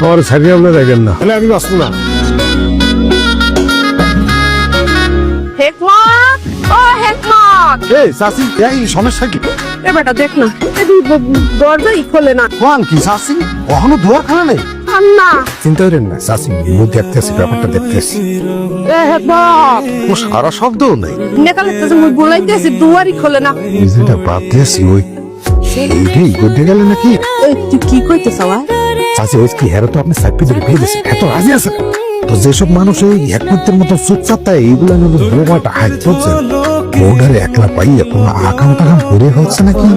আমার ছাড়িয়ে আমরা যাবেন না, তাহলে আমি বাঁচবো না। হেকমত, ও হেকমত, এই চাচি, এই সমস্যা কি? এ বেটা দেখ না, দরজাই খোলে না। কোন কি চাচি, কখনো দুয়ার খোলা নেই? না চিন্তা করেন না চাচি, মুখ দেখতেছি, ব্যাপারটা দেখতেছি। এ হেকমত, ও সারা শব্দও নেই। নেকালে তো মুই বলাইতেছি দুয়ারই খোলে না। এই যেটা বাদ দিয়েছি ওই এইটাই গড়ে গেল নাকি? এই তুই কি কইতেছ ভাই? চাচি ওই কি হেরো তো আপনি সাইড ধরে পেয়ে দিয়েছেন, এত রাজি আছে তো। যেসব মানুষ এই একমাত্রের মতো চুপচাপ তাই এইগুলো বোমাটা হাত করছে, বউডারে একলা পাইয়া কোনো আকাম টাকাম করে হচ্ছে নাকি?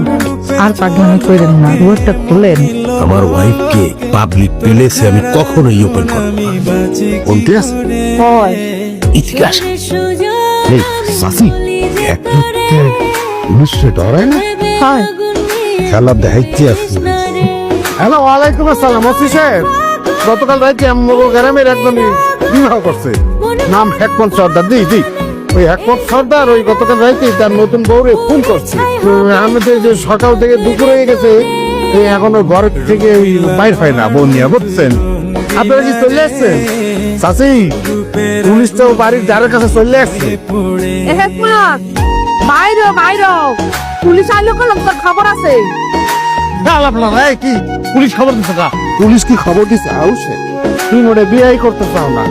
আর পাগলামি কইরেন না, দুয়ারটা খুলেন। আমার ওয়াইফকে পাবলিক প্লেসে আমি কখনোই ওপেন করব না। বলতে আছে হয় ইতিহাস এই চাচি একমাত্রে পুলিশে ডরায় না? হয় খেলা দেখাইতে আছে। হ্যালো, ওয়ালাইকুম আসসালাম। ওসি সাহেব, গতকাল রাতে আমার গ্রামের একজনই বিবাহ করছে, নাম হেকমত সর্দার। জি জি, ওই হেকমত সর্দার ওই গতকাল রাতে তার নতুন বউরে ফোন করছে। আমাদের যে সকাল থেকে দুপুর হয়ে গেছে, এই এখনো ঘর থেকে ওই বাইর হয় না বউ নিয়ে, বুঝছেন? আপনারা কি চলে আসছেন? চাচি, পুলিশটাও বাড়ির দ্বারের কাছে চলে আসছে। এ হেকমত, বাইরে বাইরে, পুলিশ আইলো কলম, তোর খবর আছে? আপনারা কি পুলিশ খবর দিচ্ছে না? পুলিশ কি খবর দিচ্ছে? আউসে তুই মোটে বিয়ে করতে চাও না,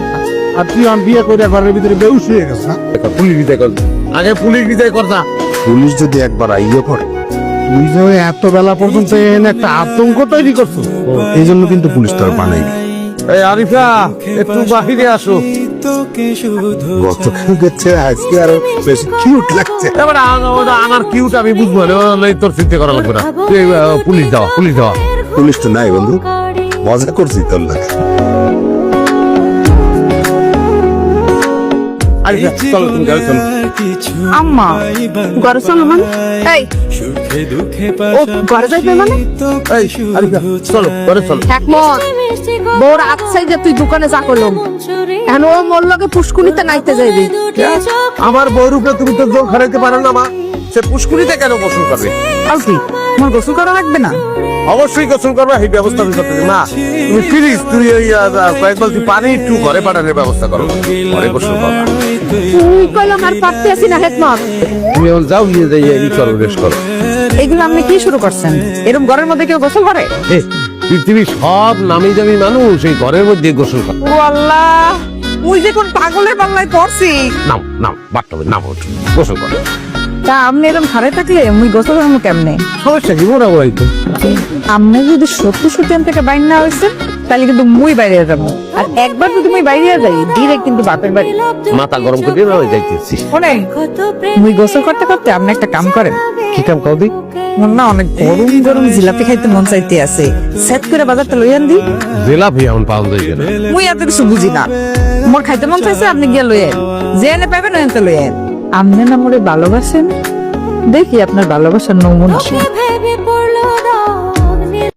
আর তুই আমার বিয়ে করে ঘরের ভিতরে বেউস হয়ে গেছে। পুলিশ বিদায় কর, আগে পুলিশ বিদায় কর না। পুলিশ যদি একবার আইয়ে পড়ে, তুই যে ওই এত বেলা পর্যন্ত এনে একটা আতঙ্ক তৈরি করছো, এই জন্য কিন্তু পুলিশ তোর বানাই। এই আরিফা, একটু বাহিরে আসো। গতকাল গেছে, আজকে আরো বেশি কিউট লাগছে। এবার আমার কিউট আমি বুঝবো না, তোর চিন্তা করা লাগবে না। তুই পুলিশ দেওয়া, পুলিশ দেওয়া। পুলিশ তো নাই বন্ধু, মজা করছি তোর লাগে। আরিফা চলো, তুমি গাড়ি চলো। আম্মা ঘরে চলো মানে? এই ও ঘরে যাইবে মানে? এই আরিফা চলো, ঘরে চলো। হেকমত, বউর আচ্ছাই যে তুই দোকানে যা করলাম, এখন ও মোর লগে পুষ্কুনিতে নাইতে যাইবি। আমার বউর উপরে তুমি তো জোর খারাইতে পারো না মা, সে পুষ্কুনিতে কেন গোসল করবে? আর কি মোর গোসল করা লাগবে না? অবশ্যই গোসল করবে, এই ব্যবস্থা আমি করতে মা। তুমি প্লিজ, তুই ওই কয়েক বালতি পানি একটু ঘরে পাঠানোর ব্যবস্থা করো, ঘরে গোসল করো। তুই কইলাম আর পারতে আসি না হেকমত। তুমি এখন যাও, নিয়ে যাই এই করো, রেস্ট করো। এগুলো আপনি কি শুরু করছেন? এরকম ঘরের মধ্যে কেউ গোসল করে? পৃথিবীর সব নামি দামি মানুষ এই ঘরের মধ্যে গোসল করে। ও আল্লাহ, মুই যে কোন পাগলের বাংলায় পড়ছি। নাও নাও, বাথটবে নাও, গোসল করো। তা আপনি এরকম ঘরে থাকলে মুই গোসল করবো কেমনে? সমস্যা কি মোরা বলাই তো? আপনি যদি সত্যি সত্যি এখান থেকে বাইরে না হয়েছে, তাহলে কিন্তু মুই বাইরে যাবো। আর একবার যদি মুই বাইরে যাই, ডিরেক্ট কিন্তু বাপের বাড়ি। মাথা গরম করে দিয়ে আমি যাইতেছি। শোনেন, মুই গোসল করতে করতে আপনি একটা কাম করেন। কি কাম করি? মোর না অনেক গরম গরম জিলাপি খাইতে মন চাইতে আছে, সেট করে বাজারটা লই আন দি। জিলাপি এখন পাওয়া যায় না। মুই এত কিছু বুঝি না, মোর খাইতে মন চাইছে, আপনি গিয়ে লই আন। যে এনে পাবেন ওখানে লই আন। আপনি না মোরে ভালোবাসেন, দেখি আপনার ভালোবাসার নমুনা।